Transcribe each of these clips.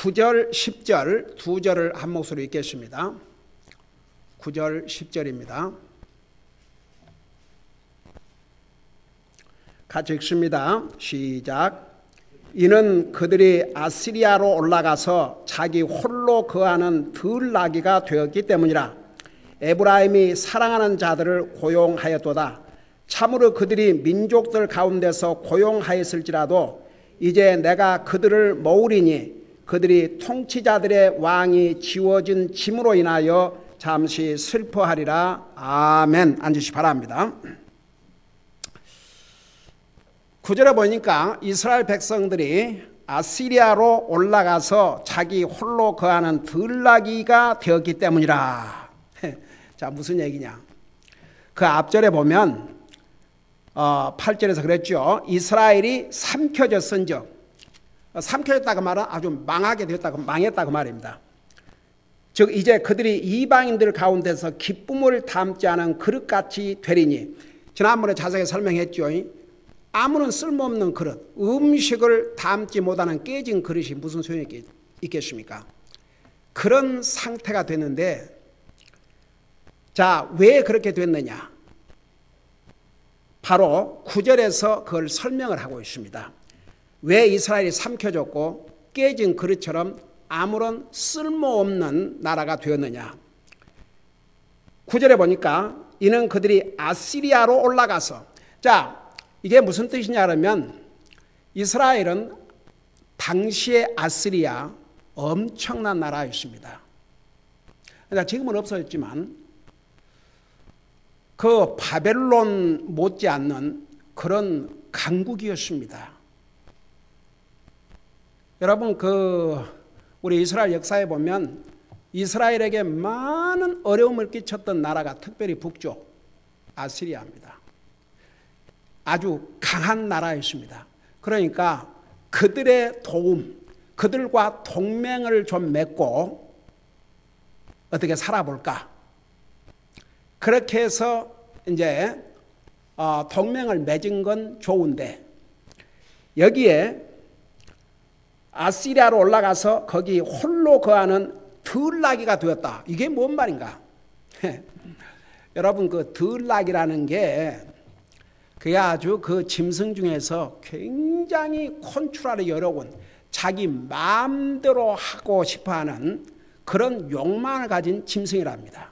9절, 10절 두 절을 한 목소리로 읽겠습니다. 9절, 10절입니다. 같이 읽습니다. 시작. 이는 그들이 아시리아로 올라가서 자기 홀로 거하는 들나귀가 되었기 때문이라. 에브라임이 사랑하는 자들을 고용하였도다. 참으로 그들이 민족들 가운데서 고용하였을지라도 이제 내가 그들을 모으리니 그들이 통치자들의 왕이 지워진 짐으로 인하여 잠시 슬퍼하리라. 아멘. 앉으시 바랍니다. 9절에 보니까 이스라엘 백성들이 아시리아로 올라가서 자기 홀로 거하는 들나귀가 되었기 때문이라. 자, 무슨 얘기냐? 그 앞절에 보면 8절에서 그랬죠. 이스라엘이 삼켜졌은즉, 삼켜졌다고 말은 아주 망하게 되었다고, 망했다고 말입니다. 즉 이제 그들이 이방인들 가운데서 기쁨을 담지 않은 그릇같이 되리니, 지난번에 자세히 설명했죠. 아무런 쓸모없는 그릇, 음식을 담지 못하는 깨진 그릇이 무슨 소용이 있겠습니까? 그런 상태가 됐는데, 자, 왜 그렇게 됐느냐? 바로 9절에서 그걸 설명을 하고 있습니다. 왜 이스라엘이 삼켜졌고 깨진 그릇처럼 아무런 쓸모없는 나라가 되었느냐? 9절에 보니까 이는 그들이 아시리아로 올라가서, 자, 이게 무슨 뜻이냐 그러면 이스라엘은 당시의 아시리아 엄청난 나라였습니다. 그러니까 지금은 없어졌지만 그 바벨론 못지않는 그런 강국이었습니다. 여러분, 우리 이스라엘 역사에 보면 이스라엘에게 많은 어려움을 끼쳤던 나라가 특별히 북쪽 아시리아입니다. 아주 강한 나라였습니다. 그러니까 그들의 도움, 그들과 동맹을 좀 맺고 어떻게 살아볼까? 그렇게 해서 이제 동맹을 맺은 건 좋은데, 여기에 아시리아로 올라가서 거기 홀로 거하는 들나귀가 되었다. 이게 뭔 말인가? 여러분, 그 들나귀라는 게 그게 아주 그 짐승 중에서 굉장히 컨트롤하기 어려운, 자기 마음대로 하고 싶어하는 그런 욕망을 가진 짐승이랍니다.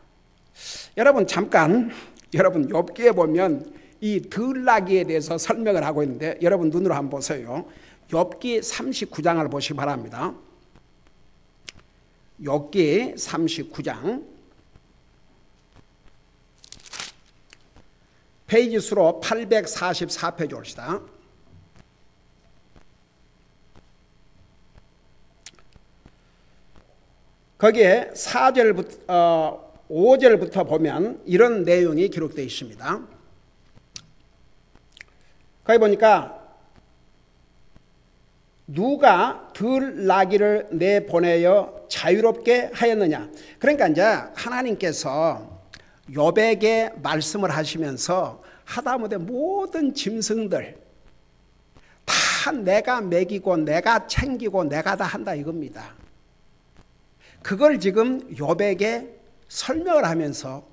여러분, 잠깐 여러분 욥기에 보면 이 들나귀에 대해서 설명을 하고 있는데, 여러분 눈으로 한번 보세요. 욥기 39장을 보시기 바랍니다. 욥기 39장 페이지 수로 844페이지 옵시다. 거기에 5절부터 보면 이런 내용이 기록되어 있습니다. 거기 보니까 누가 들나귀를 내보내어 자유롭게 하였느냐. 그러니까 이제 하나님께서 욥에게 말씀을 하시면서 하다못해 모든 짐승들 다 내가 먹이고 내가 챙기고 내가 다 한다 이겁니다. 그걸 지금 욥에게 설명을 하면서,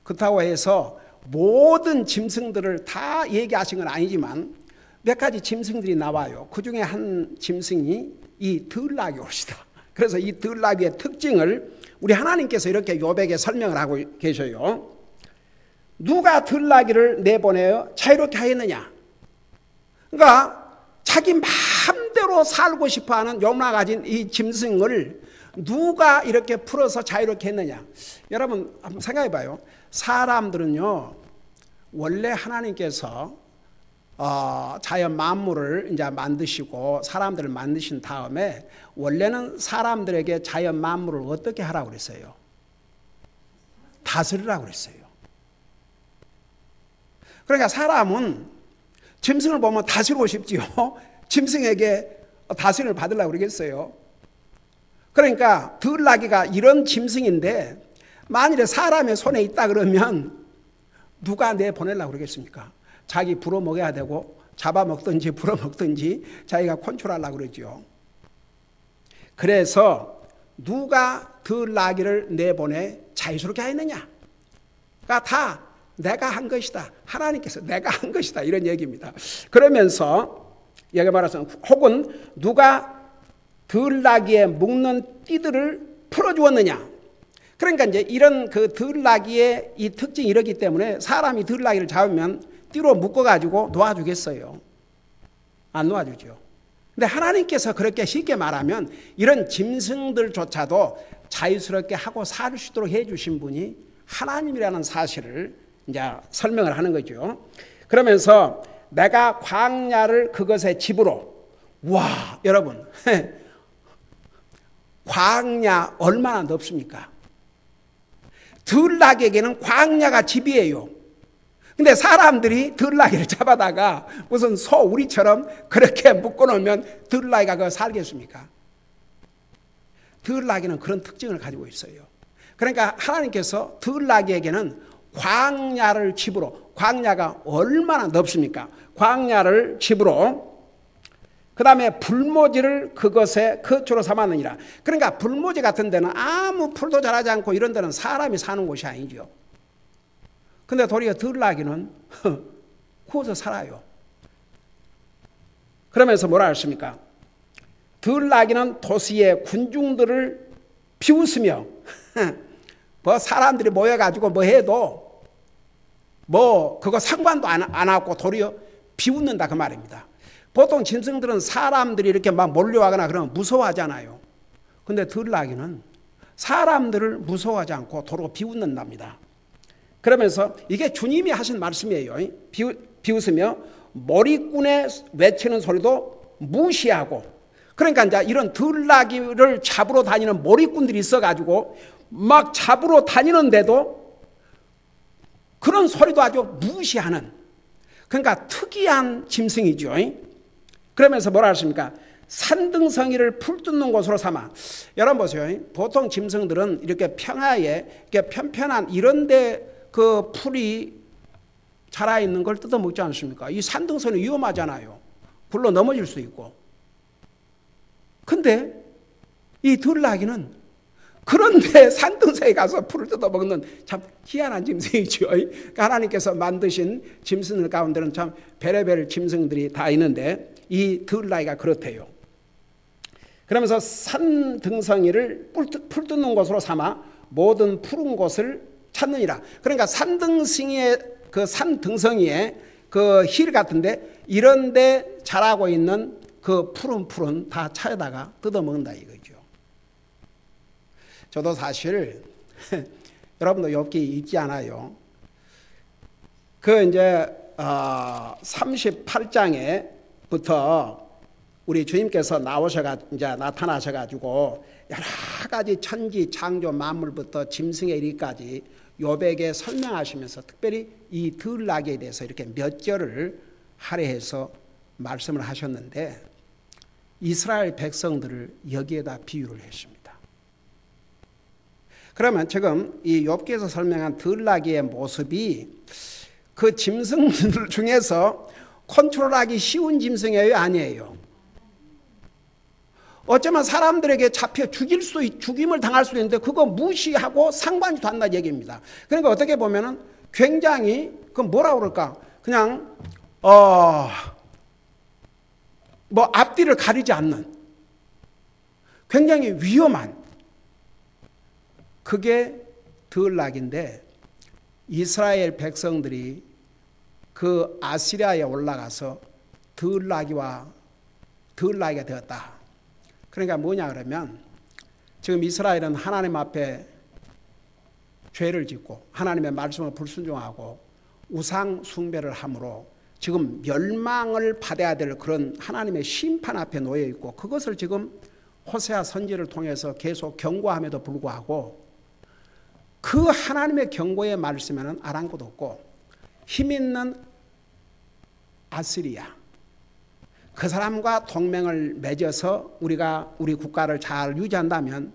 그렇다고 해서 모든 짐승들을 다 얘기하신 건 아니지만 몇 가지 짐승들이 나와요. 그 중에 한 짐승이 이 들나귀입니다. 그래서 이 들나귀의 특징을 우리 하나님께서 이렇게 욥에게 설명을 하고 계셔요. 누가 들나귀를 내보내어 자유롭게 하였느냐? 그러니까 자기 마음대로 살고 싶어하는 욕망을 가진 이 짐승을 누가 이렇게 풀어서 자유롭게 했느냐? 여러분 한번 생각해 봐요. 사람들은요, 원래 하나님께서 자연 만물을 이제 만드시고 사람들을 만드신 다음에 원래는 사람들에게 자연 만물을 어떻게 하라고 그랬어요? 다스리라고 그랬어요. 그러니까 사람은 짐승을 보면 다스리고 싶지요. 짐승에게 다스림을 받으려고 그러겠어요. 그러니까 들나귀가 이런 짐승인데 만일에 사람의 손에 있다 그러면 누가 내보내려고 그러겠습니까? 자기 불어먹여야 되고 잡아먹든지 불어먹든지 자기가 컨트롤하려고 그러죠. 그래서 누가 들나귀를 내보내 자유스럽게 하였느냐? 그러니까 다 내가 한 것이다. 하나님께서 내가 한 것이다. 이런 얘기입니다. 그러면서 여기 말해서 혹은 누가 들나귀에 묶는 띠들을 풀어주었느냐? 그러니까 이제 이런 그 들나귀의 이 특징이 이렇기 때문에 사람이 들나귀를 잡으면 띠로 묶어가지고 놓아주겠어요? 안 놓아주죠. 근데 하나님께서 그렇게 쉽게 말하면 이런 짐승들조차도 자유스럽게 하고 살 수 있도록 해주신 분이 하나님이라는 사실을 이제 설명을 하는 거죠. 그러면서 내가 광야를 그것의 집으로, 와, 여러분, 광야 얼마나 넓습니까? 들나귀에게는 광야가 집이에요. 근데 사람들이 들나귀를 잡아다가 무슨 소 우리처럼 그렇게 묶어놓으면 들나귀가 그거 살겠습니까? 들나귀는 그런 특징을 가지고 있어요. 그러니까 하나님께서 들나귀에게는 광야를 집으로, 광야가 얼마나 넓습니까? 광야를 집으로, 그 다음에 불모지를 그것에 거처로 삼았느니라. 그러니까 불모지 같은 데는 아무 풀도 자라지 않고 이런 데는 사람이 사는 곳이 아니죠. 근데 도리어 들나귀는 구워서 살아요. 그러면서 뭐라 했습니까? 들나귀는 도시의 군중들을 비웃으며 뭐 사람들이 모여가지고 뭐 해도 뭐 그거 상관도 안 하고 도리어 비웃는다 그 말입니다. 보통 짐승들은 사람들이 이렇게 막 몰려가거나 그러면 무서워하잖아요. 근데 들나귀는 사람들을 무서워하지 않고 도로 비웃는답니다. 그러면서 이게 주님이 하신 말씀이에요. 비웃으며 머리꾼의 외치는 소리도 무시하고, 그러니까 이제 이런 들나귀를 잡으러 다니는 머리꾼들이 있어가지고 막 잡으러 다니는데도 그런 소리도 아주 무시하는, 그러니까 특이한 짐승이죠. 그러면서 뭐라 하십니까? 산등성이를 풀 뜯는 곳으로 삼아. 여러분 보세요. 보통 짐승들은 이렇게 평야에 이렇게 편편한 이런데 그 풀이 자라 있는 걸 뜯어 먹지 않습니까? 이 산등성이 위험하잖아요. 굴러 넘어질 수 있고. 근데 이 들나귀는 그런데 산등성에 가서 풀을 뜯어 먹는 참 희한한 짐승이죠. 그러니까 하나님께서 만드신 짐승들 가운데는 참 별의별 짐승들이 다 있는데 이 들나귀가 그렇대요. 그러면서 산등성이를 풀 뜯는 곳으로 삼아 모든 푸른 곳을 찾느니라. 그러니까 산등성이의 그 힐 같은데 이런데 자라고 있는 그 푸른 다 찾아다가 뜯어먹는다 이거죠. 저도 사실 여러분도 욥기 읽지 않아요. 그 이제 38장에부터 우리 주님께서 이제 나타나셔가지고 여러 가지 천지 창조 만물부터 짐승에 이르기까지 욥에게 설명하시면서 특별히 이 들나귀에 대해서 이렇게 몇 절을 할애해서 말씀을 하셨는데 이스라엘 백성들을 여기에다 비유를 했습니다. 그러면 지금 이 욥기에서 설명한 들나귀의 모습이 그 짐승들 중에서 컨트롤하기 쉬운 짐승이에요, 아니에요? 어쩌면 사람들에게 잡혀 죽임을 당할 수도 있는데 그거 무시하고 상관도 안 난다는 얘기입니다. 그러니까 어떻게 보면은 굉장히 그 뭐라 그럴까? 그냥 뭐 앞뒤를 가리지 않는 굉장히 위험한 그게 들나귀인데 이스라엘 백성들이 그 아시리아에 올라가서 들나귀가 되었다. 그러니까 뭐냐 그러면 지금 이스라엘은 하나님 앞에 죄를 짓고 하나님의 말씀을 불순종하고 우상 숭배를 함으로 지금 멸망을 받아야 될 그런 하나님의 심판 앞에 놓여 있고 그것을 지금 호세아 선지를 통해서 계속 경고함에도 불구하고 그 하나님의 경고의 말씀에는 아랑곳 없고 힘 있는 아시리아 그 사람과 동맹을 맺어서 우리가 우리 국가를 잘 유지한다면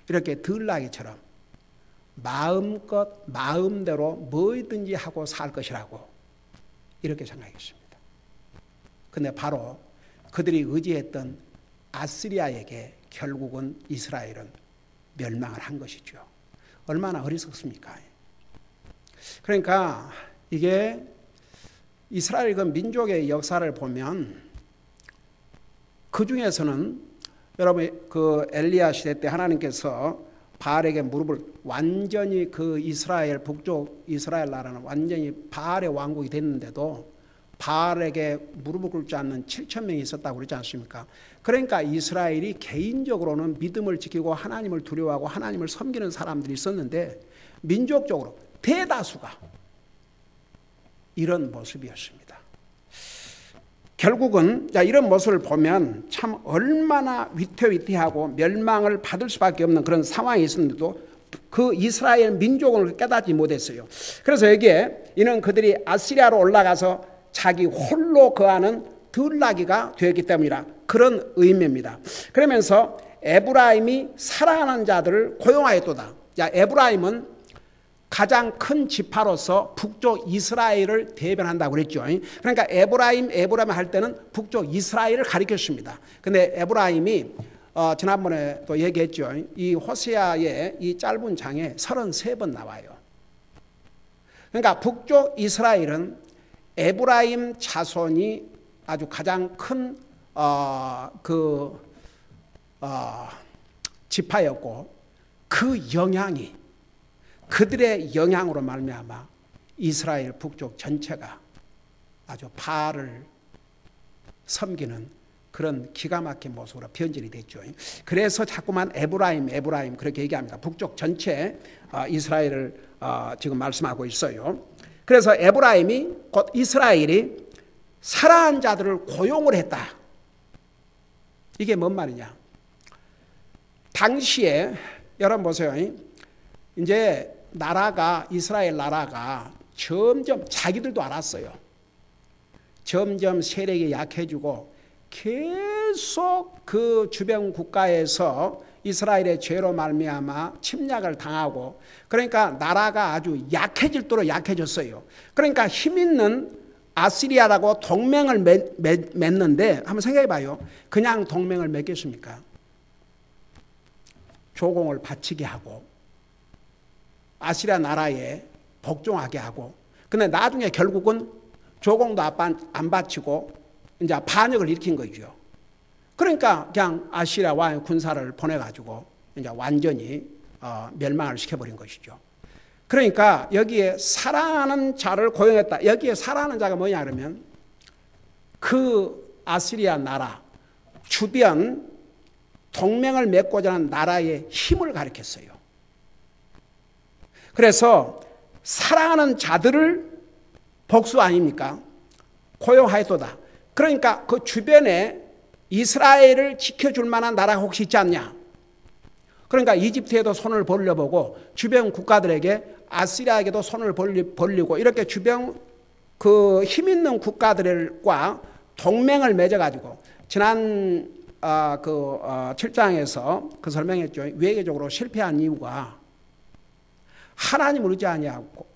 이렇게 들나귀처럼 마음껏 마음대로 뭐든지 하고 살 것이라고 이렇게 생각했습니다. 근데 바로 그들이 의지했던 아시리아에게 결국은 이스라엘은 멸망을 한 것이죠. 얼마나 어리석습니까? 그러니까 이게 이스라엘 그 민족의 역사를 보면 그 중에서는 여러분 그 엘리야 시대 때 하나님께서 바알에게 무릎을 완전히 그 이스라엘 북쪽 이스라엘 나라는 완전히 바알의 왕국이 됐는데도 바알에게 무릎을 꿇지 않는 7천 명이 있었다고 그러지 않습니까? 그러니까 이스라엘이 개인적으로는 믿음을 지키고 하나님을 두려워하고 하나님을 섬기는 사람들이 있었는데 민족적으로 대다수가 이런 모습이었습니다. 결국은 이런 모습을 보면 참 얼마나 위태위태하고 멸망을 받을 수밖에 없는 그런 상황이 있었는데도 그 이스라엘 민족을 깨닫지 못했어요. 그래서 여기에 이는 그들이 아시리아로 올라가서 자기 홀로 거하는 들나귀가 되었기 때문이라 그런 의미입니다. 그러면서 에브라임이 사랑하는 자들을 고용하였도다. 에브라임은 가장 큰 지파로서 북쪽 이스라엘을 대변한다고 그랬죠. 그러니까 에브라임 할 때는 북쪽 이스라엘을 가리켰습니다. 근데 에브라임이 지난번에 또 얘기했죠. 이 호세아의 이 짧은 장에 33번 나와요. 그러니까 북쪽 이스라엘은 에브라임 자손이 아주 가장 큰 지파였고 그 영향이 그들의 영향으로 말미암아 이스라엘 북쪽 전체가 아주 바알을 섬기는 그런 기가 막힌 모습으로 변질이 됐죠. 그래서 자꾸만 에브라임 그렇게 얘기합니다. 북쪽 전체 이스라엘을 지금 말씀하고 있어요. 그래서 에브라임이 곧 이스라엘이 사랑한 자들을 고용을 했다. 이게 뭔 말이냐? 당시에 여러분 보세요. 이제 이스라엘 나라가 점점 자기들도 알았어요. 점점 세력이 약해지고 계속 그 주변 국가에서 이스라엘의 죄로 말미암아 침략을 당하고 그러니까 나라가 아주 약해질도록 약해졌어요. 그러니까 힘 있는 아시리아라고 동맹을 맺는데 한번 생각해 봐요. 그냥 동맹을 맺겠습니까? 조공을 바치게 하고 아시리아 나라에 복종하게 하고 근데 나중에 결국은 조공도 안 바치고 이제 반역을 일으킨 거죠. 그러니까 그냥 아시리아와 군사를 보내가지고 이제 완전히 멸망을 시켜버린 것이죠. 그러니까 여기에 사랑하는 자를 고용했다. 여기에 사랑하는 자가 뭐냐 그러면 그 아시리아 나라 주변 동맹을 맺고자 하는 나라의 힘을 가리켰어요. 그래서 사랑하는 자들을 복수 아닙니까? 고용하였도다. 그러니까 그 주변에 이스라엘을 지켜줄 만한 나라가 혹시 있지 않냐? 그러니까 이집트에도 손을 벌려보고 주변 국가들에게 아시리아에게도 손을 벌리고 이렇게 주변 그 힘 있는 국가들과 동맹을 맺어가지고 지난 7장에서 그 설명했죠. 외교적으로 실패한 이유가 하나님을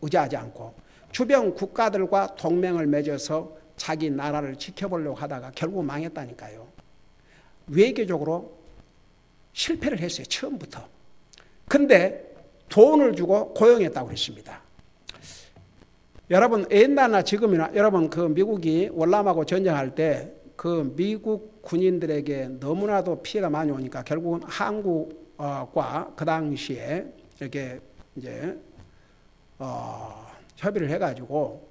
의지하지 않고 주변 국가들과 동맹을 맺어서 자기 나라를 지켜보려고 하다가 결국 망했다니까요. 외교적으로 실패를 했어요. 처음부터. 근데 돈을 주고 고용했다고 그랬습니다. 여러분 옛날이나 지금이나 여러분 그 미국이 월남하고 전쟁할 때 그 미국 군인들에게 너무나도 피해가 많이 오니까 결국은 한국과 그 당시에 이렇게 이제 협의를 해가지고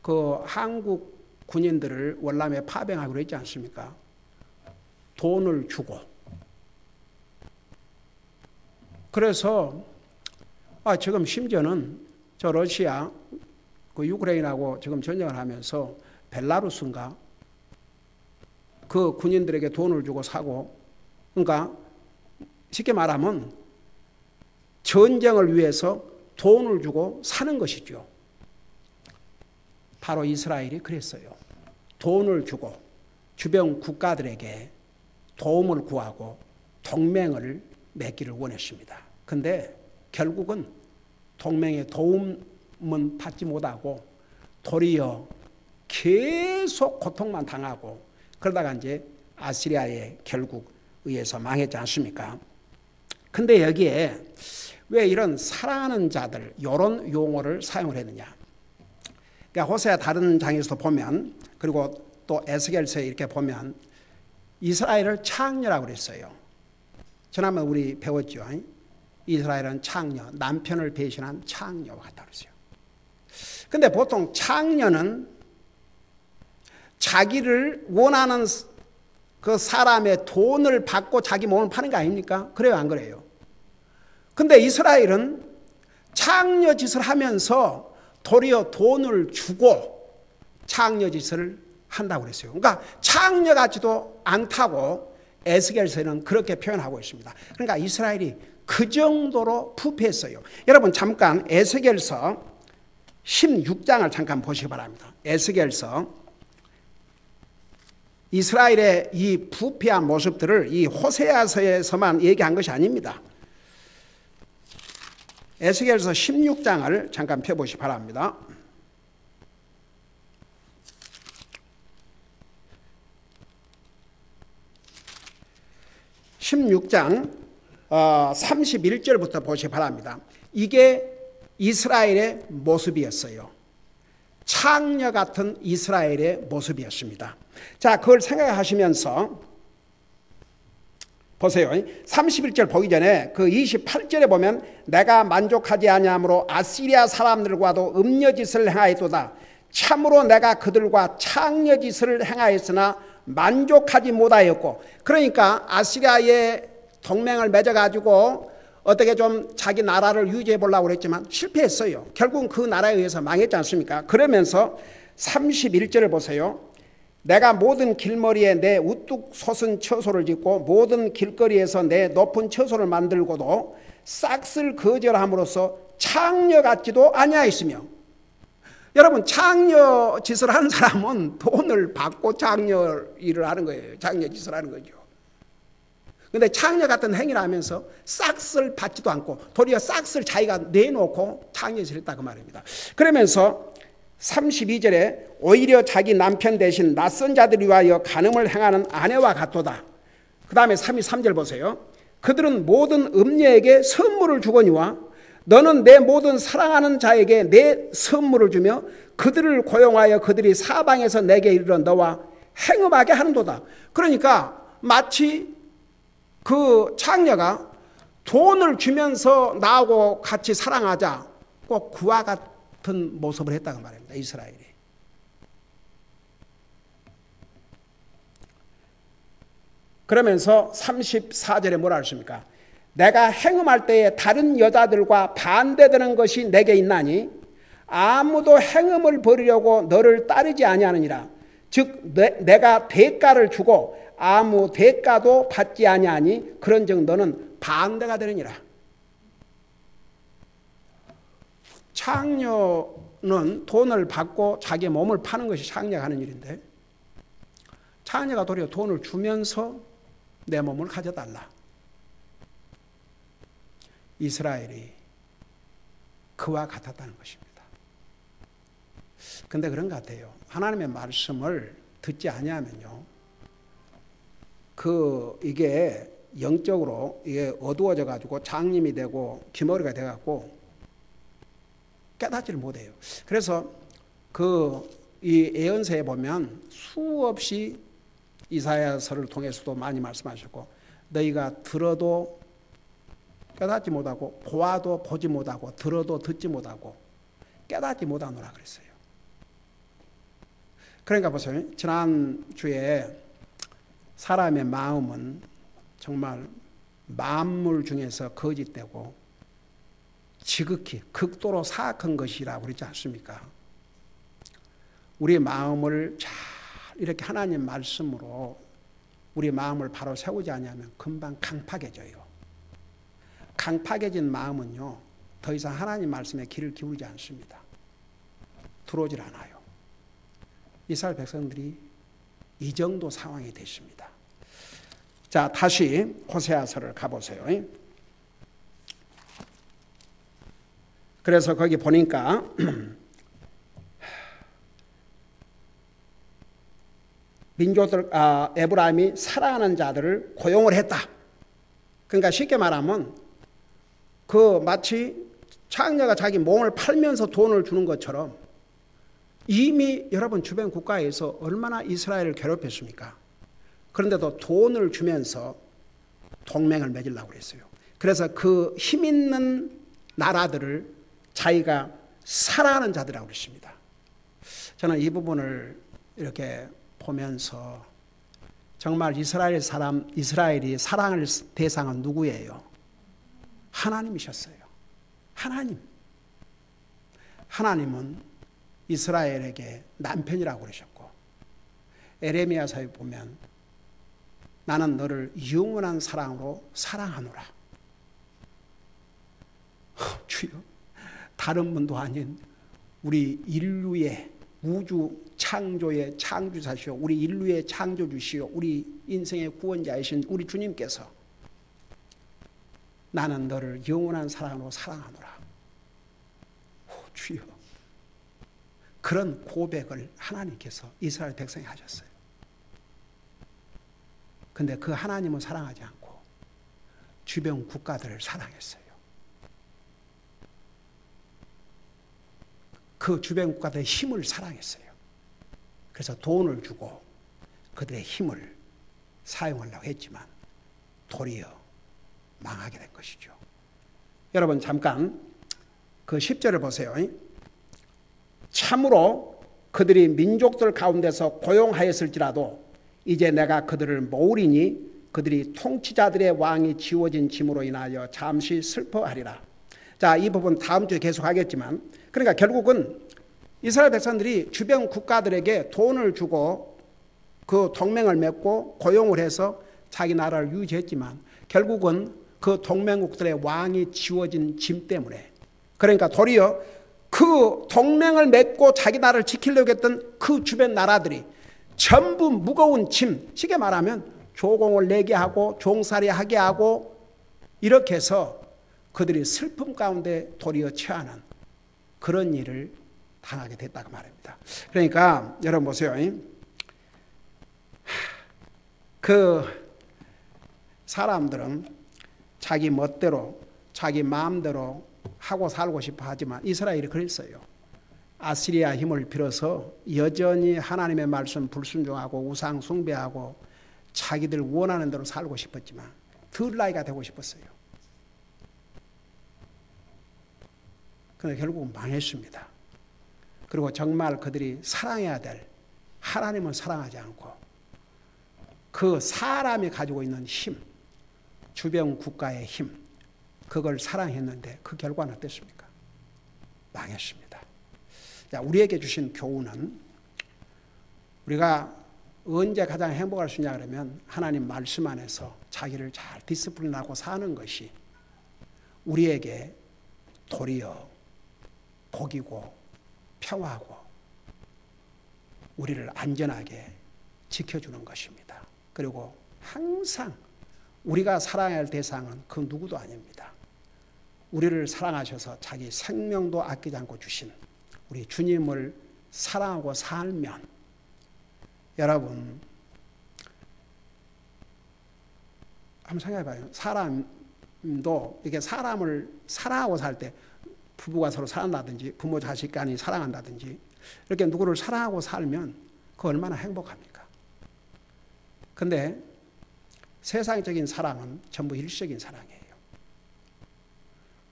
그 한국 군인들을 월남에 파병하기로 했지 않습니까? 돈을 주고. 그래서 지금 심지어는 저 러시아 그 유크레인하고 지금 전쟁을 하면서 벨라루스인가 그 군인들에게 돈을 주고 사고 그러니까 쉽게 말하면 전쟁을 위해서 돈을 주고 사는 것이죠. 바로 이스라엘이 그랬어요. 돈을 주고 주변 국가들에게 도움을 구하고 동맹을 맺기를 원했습니다. 근데 결국은 동맹의 도움은 받지 못하고 도리어 계속 고통만 당하고 그러다가 이제 아시리아에 결국 의해서 망했지 않습니까? 근데 여기에 왜 이런 사랑하는 자들 이런 용어를 사용을 했느냐? 그러니까 호세아 다른 장에서도 보면, 그리고 또 에스겔서에 이렇게 보면 이스라엘을 창녀라고 그랬어요. 지난번 우리 배웠죠. 이스라엘은 창녀, 남편을 배신한 창녀와 같다 그랬어요. 근데 보통 창녀는 자기를 원하는 그 사람의 돈을 받고 자기 몸을 파는 거 아닙니까? 그래요, 안 그래요? 근데 이스라엘은 창녀 짓을 하면서 도리어 돈을 주고 창녀 짓을 한다고 그랬어요. 그러니까 창녀 같지도 않다고 에스겔서는 그렇게 표현하고 있습니다. 그러니까 이스라엘이 그 정도로 부패했어요. 여러분 잠깐 에스겔서 16장을 잠깐 보시기 바랍니다. 에스겔서 이스라엘의 이 부패한 모습들을 이 호세아서에서만 얘기한 것이 아닙니다. 에스겔서 16장을 잠깐 펴보시기 바랍니다. (16장) 31절부터 보시기 바랍니다. 이게 이스라엘의 모습이었어요. 창녀 같은 이스라엘의 모습이었습니다. 자, 그걸 생각하시면서 보세요. 31절 보기 전에 그 28절에 보면 내가 만족하지 아니하므로 아시리아 사람들과도 음녀짓을 행하였도다. 참으로 내가 그들과 창녀짓을 행하였으나 만족하지 못하였고, 그러니까 아시리아의 동맹을 맺어가지고 어떻게 좀 자기 나라를 유지해 보려고 그랬지만 실패했어요. 결국은 그 나라에 의해서 망했지 않습니까? 그러면서 31절을 보세요. 내가 모든 길머리에 내 우뚝 솟은 처소를 짓고 모든 길거리에서 내 높은 처소를 만들고도 싹쓸 거절함으로써 창녀 같지도 아니하였으며. 여러분 창녀 짓을 하는 사람은 돈을 받고 창녀 일을 하는 거예요. 창녀 짓을 하는 거죠. 근데 창녀 같은 행위를 하면서 싹쓸 받지도 않고 도리어 싹쓸 자기가 내놓고 창녀 짓을 했다 그 말입니다. 그러면서 32절에 오히려 자기 남편 대신 낯선 자들을 위하여 간음을 행하는 아내와 같도다. 그 다음에 33절 보세요. 그들은 모든 음녀에게 선물을 주거니와 너는 내 모든 사랑하는 자에게 내 선물을 주며 그들을 고용하여 그들이 사방에서 내게 이르러 너와 행음하게 하는도다. 그러니까 마치 그 창녀가 돈을 주면서 나하고 같이 사랑하자, 꼭 그와 같은 모습을 했다고 말합니다. 이스라엘이. 그러면서 34절에 뭐라 하십니까? 내가 행음할 때에 다른 여자들과 반대되는 것이 내게 있나니 아무도 행음을 버리려고 너를 따르지 아니하느니라. 즉 내가 대가를 주고 아무 대가도 받지 아니하니 그런즉 너는 반대가 되느니라. 창녀는 돈을 받고 자기 몸을 파는 것이 창녀가 하는 일인데 창녀가 도리어 돈을 주면서 내 몸을 가져달라. 이스라엘이 그와 같았다는 것입니다. 근데 그런 것 같아요. 하나님의 말씀을 듣지 아니하면요, 이게 영적으로 이게 어두워져 가지고 장님이 되고 귀머리가 돼 갖고 깨닫지를 못해요. 그래서 이 예언서에 보면 수없이 이사야서를 통해서도 많이 말씀하셨고, 너희가 들어도 깨닫지 못하고 보아도 보지 못하고 들어도 듣지 못하고 깨닫지 못하노라 그랬어요. 그러니까 보세요. 지난주에 사람의 마음은 정말 만물 중에서 거짓되고 지극히 극도로 사악한 것이라고 그러지 않습니까? 우리 마음을 잘 이렇게 하나님 말씀으로 우리 마음을 바로 세우지 않으면 금방 강팍해져요. 강팍해진 마음은요, 더 이상 하나님 말씀에 귀를 기울이지 않습니다. 들어오질 않아요. 이스라엘 백성들이 이 정도 상황이 됐습니다. 자, 다시 호세아서를 가보세요. 그래서 거기 보니까 민족들 에브라임이 사랑하는 자들을 고용을 했다. 그러니까 쉽게 말하면 그 마치 창녀가 자기 몸을 팔면서 돈을 주는 것처럼 이미 여러분 주변 국가에서 얼마나 이스라엘을 괴롭혔습니까? 그런데도 돈을 주면서 동맹을 맺으려고 그랬어요. 그래서 그 힘 있는 나라들을 자기가 사랑하는 자들이라고 그랬습니다. 저는 이 부분을 이렇게 보면서 정말 이스라엘이 사랑할 대상은 누구예요? 하나님이셨어요. 하나님은 이스라엘에게 남편이라고 그러셨고, 에레미야서에 보면 나는 너를 영원한 사랑으로 사랑하노라. 주여, 다른 분도 아닌 우리 인류의 우주 창조의 창조자시오, 우리 인류의 창조주시오, 우리 인생의 구원자이신 우리 주님께서 나는 너를 영원한 사랑으로 사랑하노라. 주여, 그런 고백을 하나님께서 이스라엘 백성이 하셨어요. 근데 그 하나님은 사랑하지 않고 주변 국가들을 사랑했어요. 그 주변 국가들의 힘을 사랑했어요. 그래서 돈을 주고 그들의 힘을 사용하려고 했지만 도리어 망하게 된 것이죠. 여러분 잠깐 그 10절을 보세요. 참으로 그들이 민족들 가운데서 고용하였을지라도 이제 내가 그들을 모으리니 그들이 통치자들의 왕이 지워진 짐으로 인하여 잠시 슬퍼하리라. 자, 이 부분 다음 주에 계속하겠지만, 그러니까 결국은 이스라엘 백성들이 주변 국가들에게 돈을 주고 그 동맹을 맺고 고용을 해서 자기 나라를 유지했지만 결국은 그 동맹국들의 왕이 지워진 짐 때문에, 그러니까 도리어 그 동맹을 맺고 자기 나라를 지키려고 했던 그 주변 나라들이 전부 무거운 짐, 쉽게 말하면 조공을 내게 하고 종살이 하게 하고 이렇게 해서 그들이 슬픔 가운데 도리어 처하는 그런 일을 당하게 됐다고 말입니다. 그러니까 여러분 보세요. 그 사람들은 자기 멋대로 자기 마음대로 하고 살고 싶어 하지만 이스라엘이 그랬어요. 아시리아 힘을 빌어서 여전히 하나님의 말씀 불순종하고 우상 숭배하고 자기들 원하는 대로 살고 싶었지만 들나이가 되고 싶었어요. 그런데 결국은 망했습니다. 그리고 정말 그들이 사랑해야 될 하나님을 사랑하지 않고 그 사람이 가지고 있는 힘, 주변 국가의 힘, 그걸 사랑했는데 그 결과는 어땠습니까? 망했습니다. 자, 우리에게 주신 교훈은 우리가 언제 가장 행복할 수 있냐 그러면 하나님 말씀 안에서 자기를 잘 디스플린하고 사는 것이 우리에게 도리어 복이고 평화고 우리를 안전하게 지켜주는 것입니다. 그리고 항상 우리가 사랑해야 할 대상은 그 누구도 아닙니다. 우리를 사랑하셔서 자기 생명도 아끼지 않고 주신 우리 주님을 사랑하고 살면 여러분 한번 생각해봐요. 사람도 이게 사람을 사랑하고 살 때 부부가 서로 사랑한다든지 부모 자식 간이 사랑한다든지 이렇게 누구를 사랑하고 살면 그 얼마나 행복합니까? 근데 세상적인 사랑은 전부 일시적인 사랑이에요.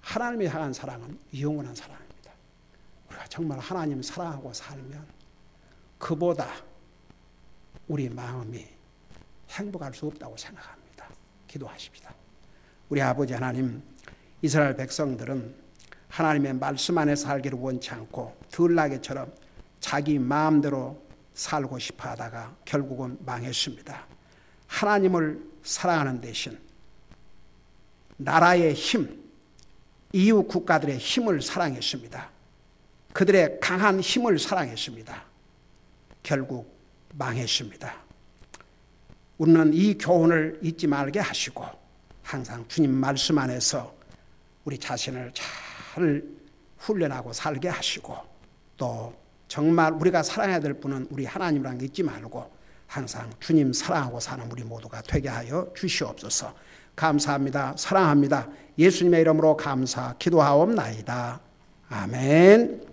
하나님이 향한 사랑은 영원한 사랑입니다. 우리가 정말 하나님 사랑하고 살면 그보다 우리 마음이 행복할 수 없다고 생각합니다. 기도하십시다. 우리 아버지 하나님, 이스라엘 백성들은 하나님의 말씀 안에 살기를 원치 않고 들나귀처럼 자기 마음대로 살고 싶어 하다가 결국은 망했습니다. 하나님을 사랑하는 대신 나라의 힘, 이웃 국가들의 힘을 사랑했습니다. 그들의 강한 힘을 사랑했습니다. 결국 망했습니다. 우리는 이 교훈을 잊지 말게 하시고 항상 주님 말씀 안에서 우리 자신을 잘 훈련하고 살게 하시고 또 정말 우리가 사랑해야 될 분은 우리 하나님이라는 거 잊지 말고 항상 주님 사랑하고 사는 우리 모두가 되게 하여 주시옵소서. 감사합니다. 사랑합니다. 예수님의 이름으로 감사 기도하옵나이다. 아멘.